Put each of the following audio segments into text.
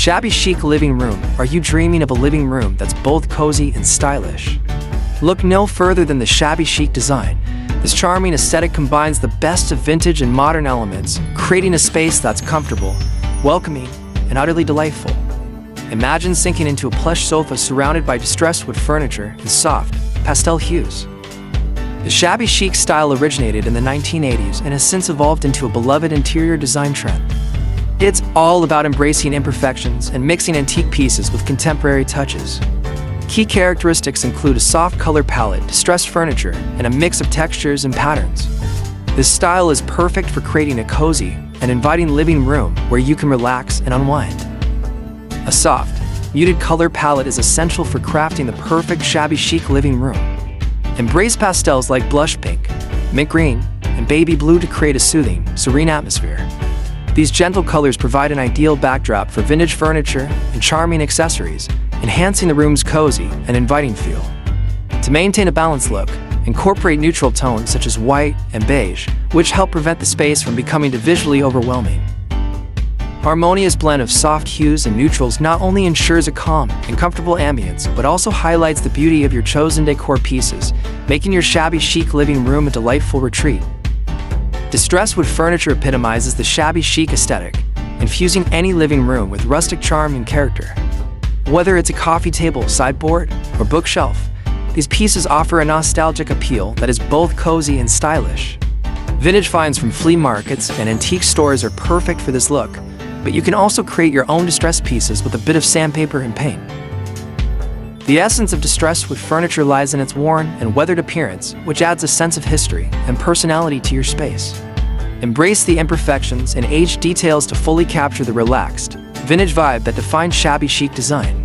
Shabby chic living room. Are you dreaming of a living room that's both cozy and stylish? Look no further than the shabby chic design. This charming aesthetic combines the best of vintage and modern elements, creating a space that's comfortable, welcoming, and utterly delightful. Imagine sinking into a plush sofa surrounded by distressed wood furniture in soft, pastel hues. The shabby chic style originated in the 1980s and has since evolved into a beloved interior design trend. It's all about embracing imperfections and mixing antique pieces with contemporary touches. Key characteristics include a soft color palette, distressed furniture, and a mix of textures and patterns. This style is perfect for creating a cozy and inviting living room where you can relax and unwind. A soft, muted color palette is essential for crafting the perfect shabby chic living room. Embrace pastels like blush pink, mint green, and baby blue to create a soothing, serene atmosphere. These gentle colors provide an ideal backdrop for vintage furniture and charming accessories, enhancing the room's cozy and inviting feel. To maintain a balanced look, incorporate neutral tones such as white and beige, which help prevent the space from becoming visually overwhelming. Harmonious blend of soft hues and neutrals not only ensures a calm and comfortable ambience, but also highlights the beauty of your chosen decor pieces, making your shabby chic living room a delightful retreat. Distressed wood furniture epitomizes the shabby chic aesthetic, infusing any living room with rustic charm and character. Whether it's a coffee table, sideboard, or bookshelf, these pieces offer a nostalgic appeal that is both cozy and stylish. Vintage finds from flea markets and antique stores are perfect for this look, but you can also create your own distressed pieces with a bit of sandpaper and paint. The essence of distressed wood furniture lies in its worn and weathered appearance, which adds a sense of history and personality to your space. Embrace the imperfections and aged details to fully capture the relaxed, vintage vibe that defines shabby chic design.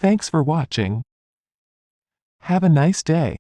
Thanks for watching. Have a nice day.